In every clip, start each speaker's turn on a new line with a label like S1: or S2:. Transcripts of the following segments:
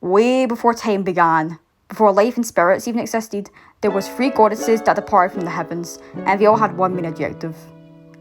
S1: Way before time began, before life and spirits even existed, there was 3 goddesses that departed from the heavens, and they all had one main objective: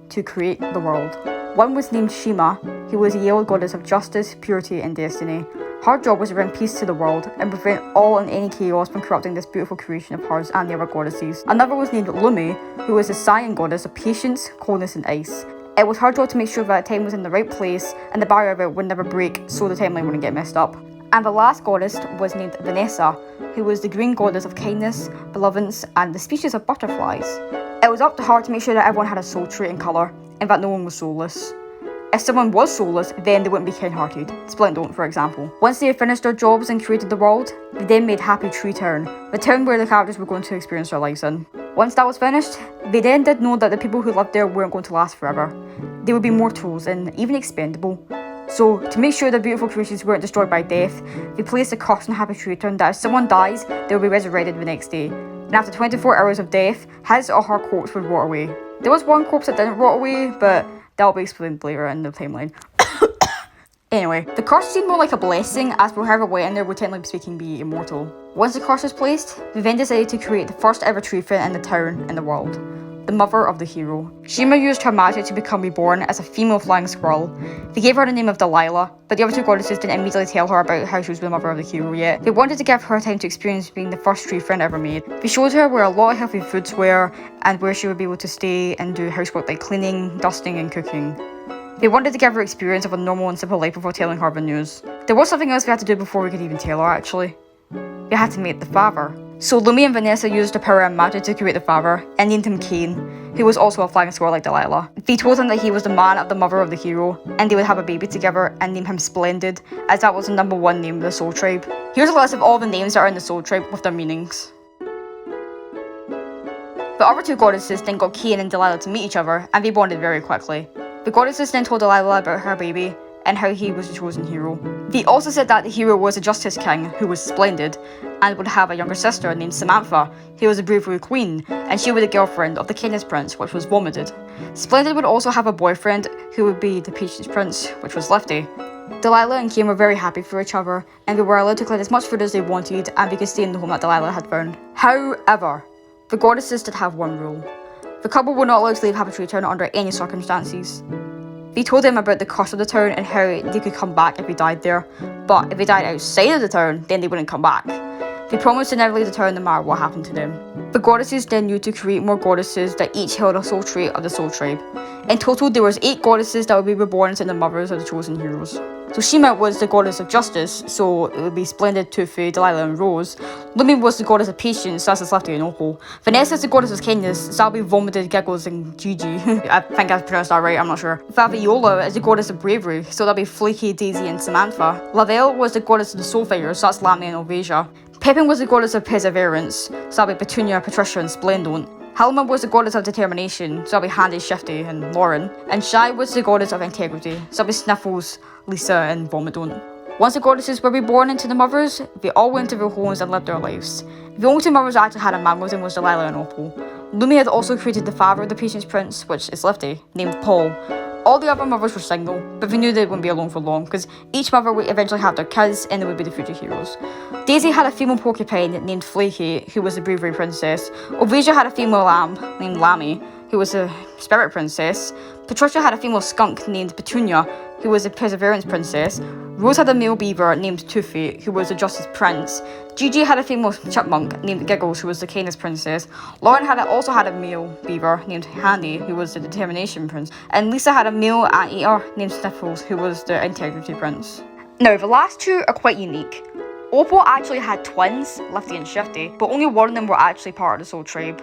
S1: to create the world. One was named Shima, who was a yellow goddess of justice, purity, and destiny. Her job was to bring peace to the world and prevent all and any chaos from corrupting this beautiful creation of hers and the other goddesses. Another was named Lumi, who was a cyan goddess of patience, coldness, and ice. It was her job to make sure that time was in the right place and the barrier of it would never break, so the timeline wouldn't get messed up. And the last goddess was named Vanessa, who was the green goddess of kindness, benevolence, and the species of butterflies. It was up to her to make sure that everyone had a soul trait and colour, and that no one was soulless. If someone was soulless, then they wouldn't be kind-hearted. Splendont, for example. Once they had finished their jobs and created the world, they then made Happy Tree Town, the town where the characters were going to experience their lives in. Once that was finished, they then did know that the people who lived there weren't going to last forever. They would be mortals and even expendable. So, to make sure the beautiful creations weren't destroyed by death, they placed a curse on Happy Tree Town that if someone dies, they will be resurrected the next day. And after 24 hours of death, his or her corpse would rot away. There was one corpse that didn't rot away, but that'll be explained later in the timeline. Anyway, the curse seemed more like a blessing, as for whoever went in there would technically speaking be immortal. Once the curse was placed, they then decided to create the first ever tree friend in the town in the world, the mother of the hero. Shima used her magic to become reborn as a female flying squirrel. They gave her the name of Delilah, but the other 2 goddesses didn't immediately tell her about how she was the mother of the hero yet. They wanted to give her time to experience being the first tree friend ever made. They showed her where a lot of healthy foods were, and where she would be able to stay and do housework like cleaning, dusting, and cooking. They wanted to give her experience of a normal and simple life before telling her the news. There was something else we had to do before we could even tell her, actually. We had to meet the father. So Lumi and Vanessa used their power and magic to create the father, and named him Cain, who was also a flying squirrel like Delilah. They told him that he was the man of the mother of the hero, and they would have a baby together and name him Splendid, as that was the number 1 name of the Soul Tribe. Here's a list of all the names that are in the Soul Tribe with their meanings. The other 2 goddesses then got Cain and Delilah to meet each other, and they bonded very quickly. The goddesses then told Delilah about her baby, and how he was the chosen hero. They also said that the hero was a justice king, who was splendid, and would have a younger sister named Samantha, who was a bravery queen, and she was the girlfriend of the kindness prince, which was Vomited. Splendid would also have a boyfriend, who would be the patience prince, which was Lifty. Delilah and Cain were very happy for each other, and they were allowed to collect as much food as they wanted, and they could stay in the home that Delilah had found. However, the goddesses did have one rule. The couple were not allowed to leave Happy Tree Town under any circumstances. They told them about the curse of the town and how they could come back if they died there, but if they died outside of the town, then they wouldn't come back. They promised to never leave the town no matter what happened to them. The goddesses then knew to create more goddesses that each held a soul trait of the soul tribe. In total, there was 8 goddesses that would be reborn into the mothers of the chosen heroes. So Shima was the goddess of justice, so it would be Splendid, Toothy, Delilah, and Rose. Lumi was the goddess of patience, so that's Lefty and Opal. Vanessa is the goddess of kindness, so that'll be Vomited, Giggles, and Gigi. I think I pronounced that right, I'm not sure. Fabiola is the goddess of bravery, so that'll be Flaky, Daisy, and Samantha. Lavelle was the goddess of the soul fighters, so that's Lammy and Ovasia. Pepin was the goddess of perseverance, so that'll be Petunia, Patricia, and Splendont. Helma was the goddess of determination, so that'll be Handy, Shifty, and Lauren. And Shy was the goddess of integrity, so that'll be Sniffles, Lisa, and Vomidont. Once the goddesses were reborn into the mothers, they all went to their homes and lived their lives. The only 2 mothers that actually had a man with them was Delilah and Opal. Lumi had also created the father of the patience prince, which is Lifty, named Paul. All the other mothers were single, but they knew they wouldn't be alone for long, because each mother would eventually have their kids, and they would be the future heroes. Daisy had a female porcupine named Flaky, who was the bravery princess. Ovasia had a female lamb named Lammy, who was a spirit princess. Patricia had a female skunk named Petunia, who was a perseverance princess. Rose had a male beaver named Toothy, who was a justice prince. Gigi had a female chipmunk named Giggles, who was the kindness princess. Lauren also had a male beaver named Handy, who was the determination prince. And Lisa had a male anteater named Sniffles, who was the integrity prince. Now, the last 2 are quite unique. Opal actually had twins, Lifty and Shifty, but only one of them were actually part of the Soul Tribe,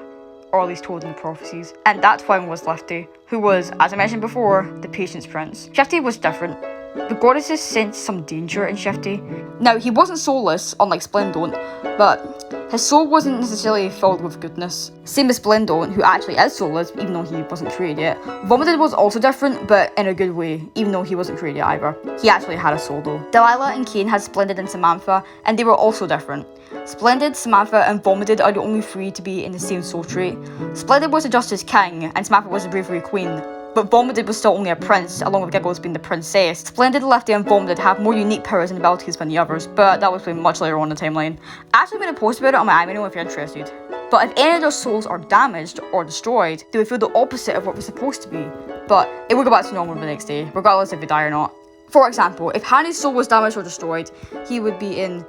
S1: or at least told in the prophecies. And that twin was Lifty, who was, as I mentioned before, the patience prince. Shifty was different. The goddesses sensed some danger in Shifty. Now, he wasn't soulless, unlike Splendont, but his soul wasn't necessarily filled with goodness. Same as Splendont, who actually is soulless, even though he wasn't created yet. Vomited was also different, but in a good way, even though he wasn't created either. He actually had a soul though. Delilah and Cain had Splendid and Samantha, and they were also different. Splendid, Samantha, and Vomited are the only 3 to be in the same soul trait. Splendid was the Justice King, and Samantha was the Bravery Queen. But Vomited was still only a prince, along with Giggles being the princess. Splendid, Lefty, and Vomited have more unique powers and abilities than the others, but that was played much later on in the timeline. I actually made a post about it on my Amino if you're interested. But if any of their souls are damaged or destroyed, they would feel the opposite of what they're supposed to be. But it would go back to normal the next day, regardless if they die or not. For example, if Hanny's soul was damaged or destroyed, he would be in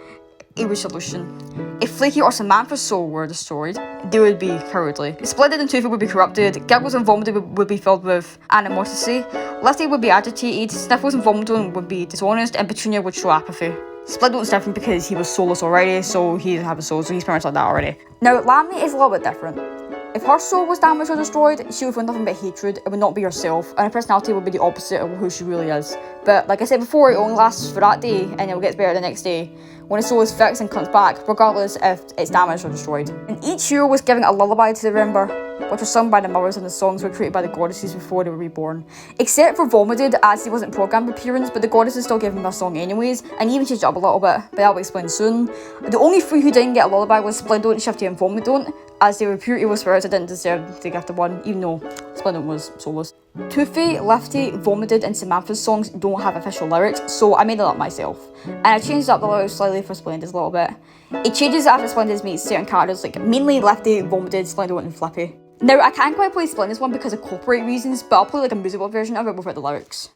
S1: a solution. If Flaky or Samantha's soul were destroyed, they would be cowardly. Splendid and Toothy would be corrupted, Giggles and Vomited would be filled with animosity, Lefty would be agitated, Sniffles and Vomited would be dishonest, and Petunia would show apathy. Splendid won't sniff him because he was soulless already, so he didn't have a soul, so he's pretty much like that already. Now, Lammy is a little bit different. If her soul was damaged or destroyed, she would feel nothing but hatred, it would not be herself, and her personality would be the opposite of who she really is. But like I said before, it only lasts for that day, and it gets better the next day, when the soul is fixed and comes back, regardless if it's damaged or destroyed. And each hero was given a lullaby to remember, which was sung by the mothers, and the songs were created by the goddesses before they were reborn. Except for Vomited, as he wasn't programmed with appearance, but the goddesses still gave him a song anyways, and even changed it up a little bit, but I'll explain soon. The only three who didn't get a lullaby was Splendid, Shifty, and Vomited, as they were pure evil spirits that didn't deserve the gift of one, even though Splendid was soulless. Toothy, Lefty, Vomited, and Samantha's songs don't have official lyrics, so I made it up myself. And I changed up the lyrics slightly for Splendid's a little bit. It changes after Splendid's meets certain characters, like mainly Lefty, Vomited, Splendid, and Flippy. Now, I can't quite play Splendid's one because of copyright reasons, but I'll play like a musical version of it without the lyrics.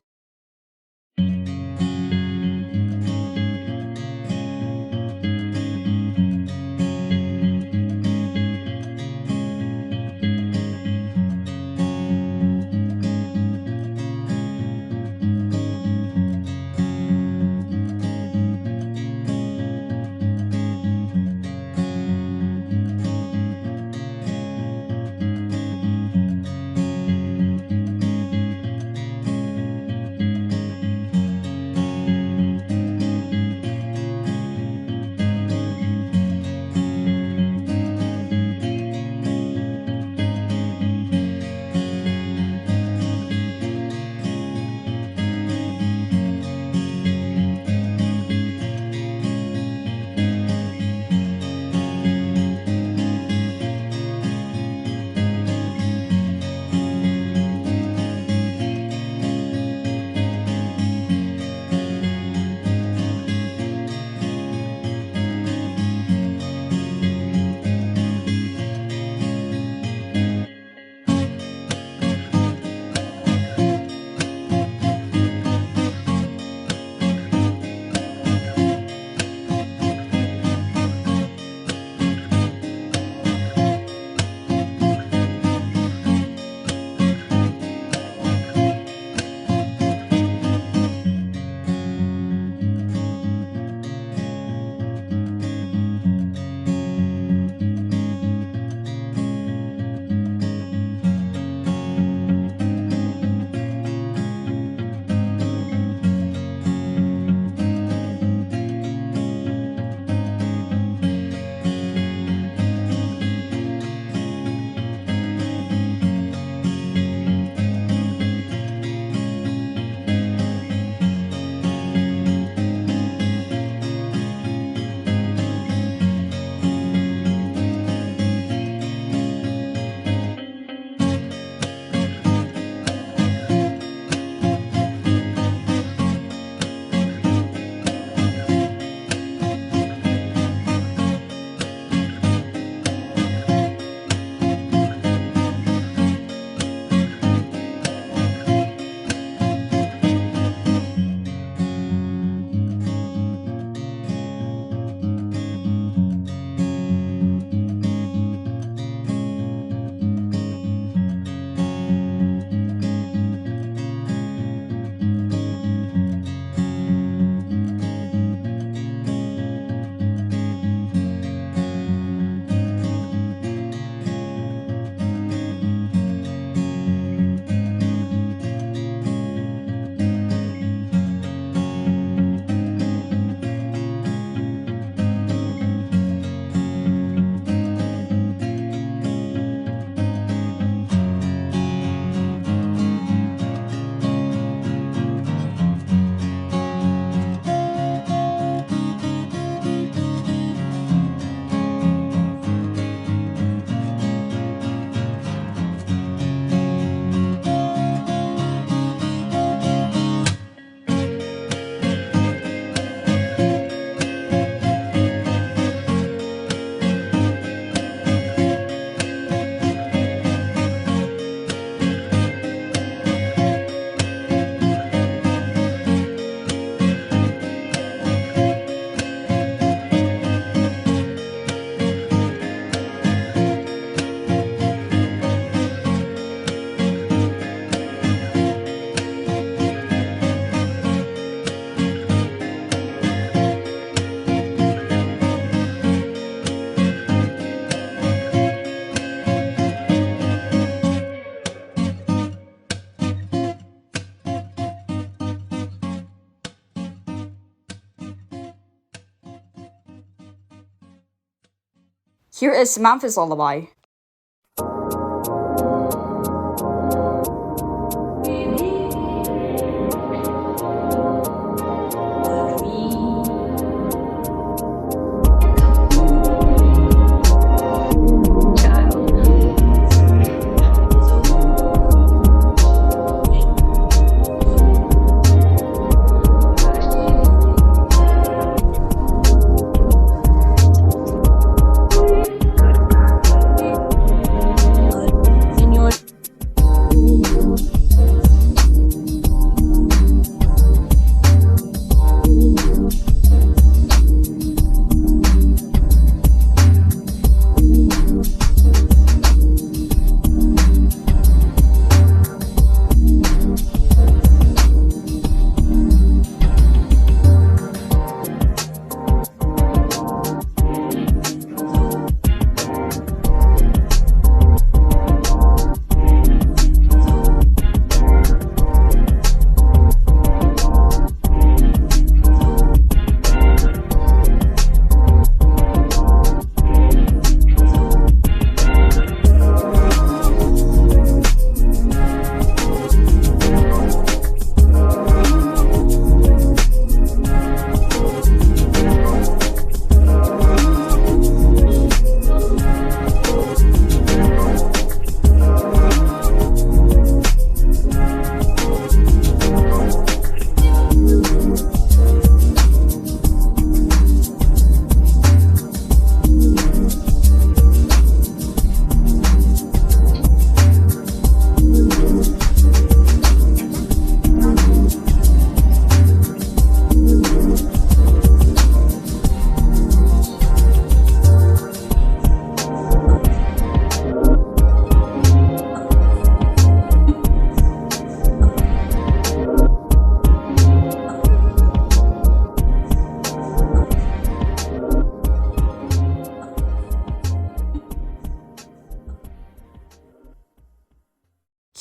S1: Here is Samantha's lullaby.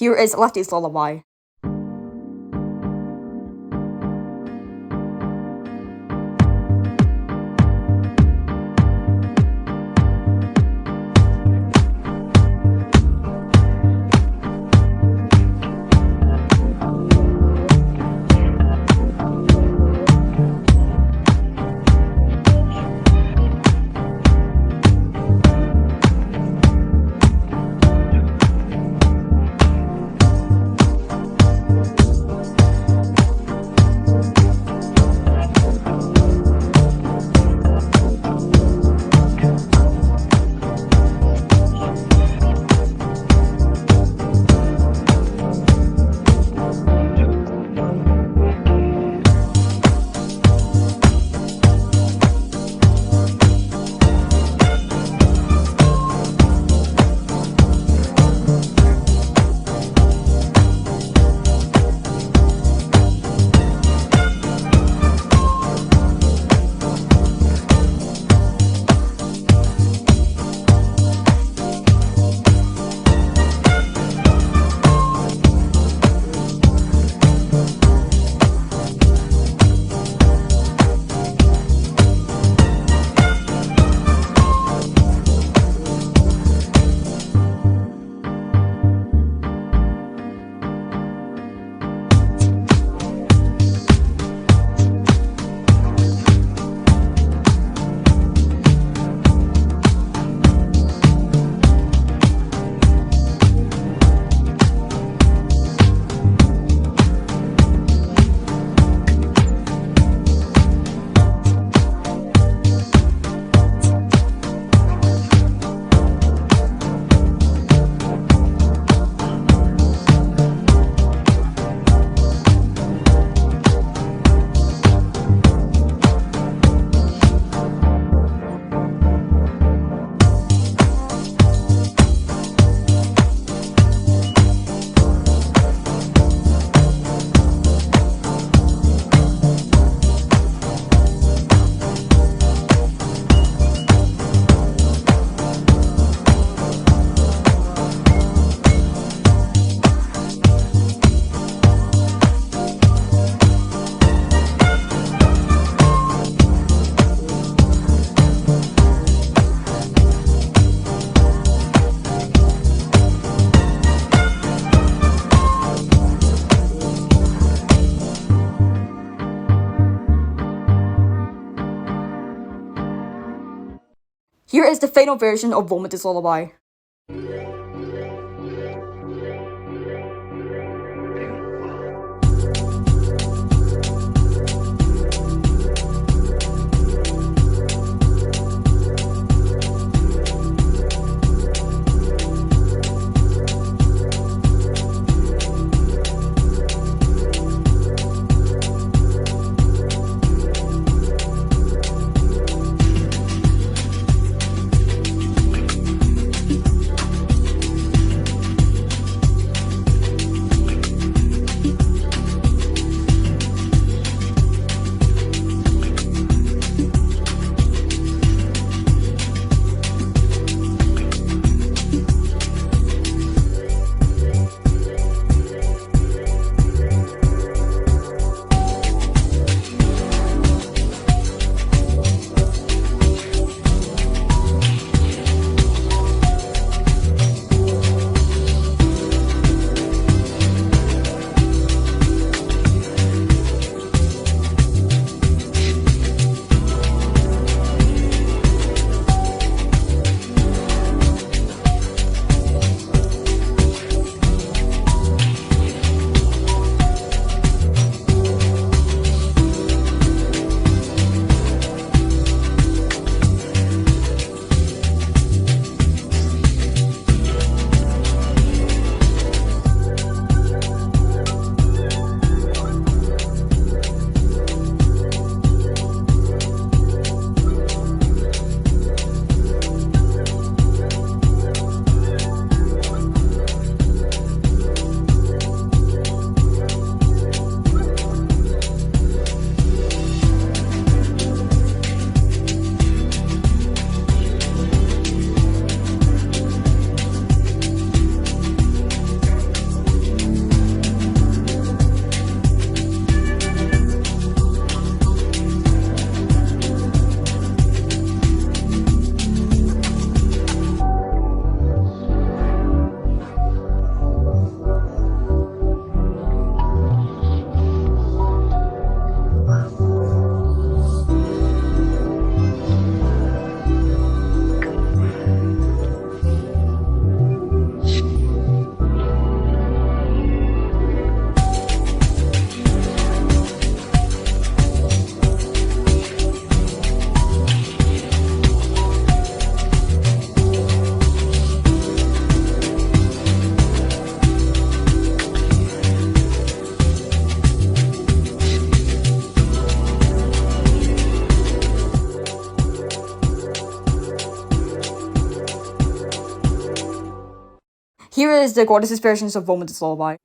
S1: Here is Lefty's lullaby. Here is the final version of Vomitus Lullaby. Here is the goddess's versions of Vomitus Lullaby.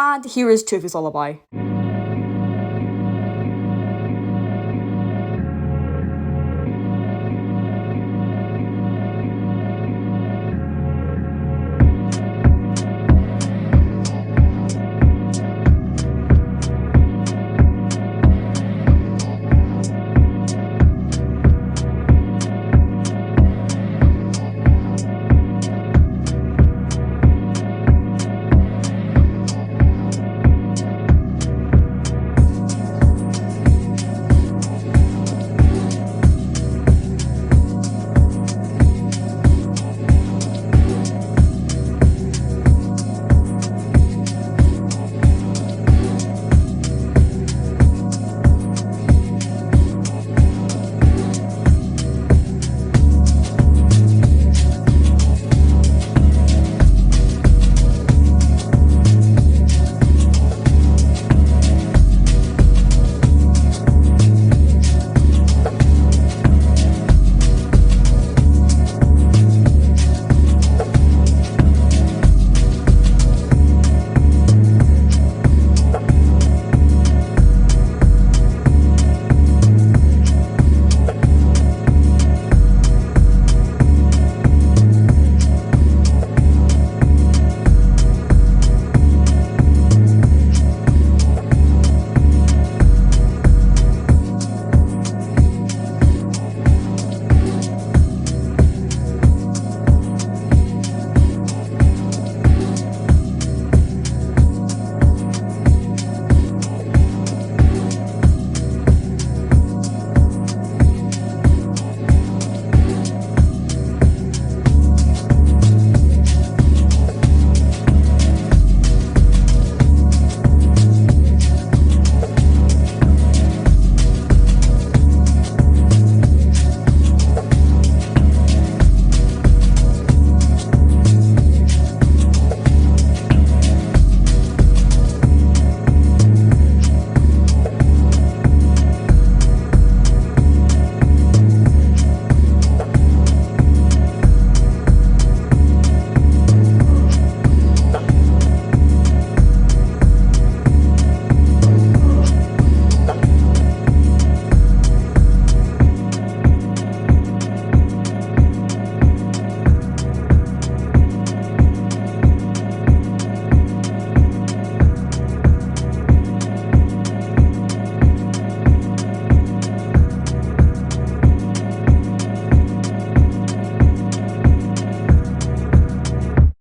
S1: And here is Toothy's lullaby.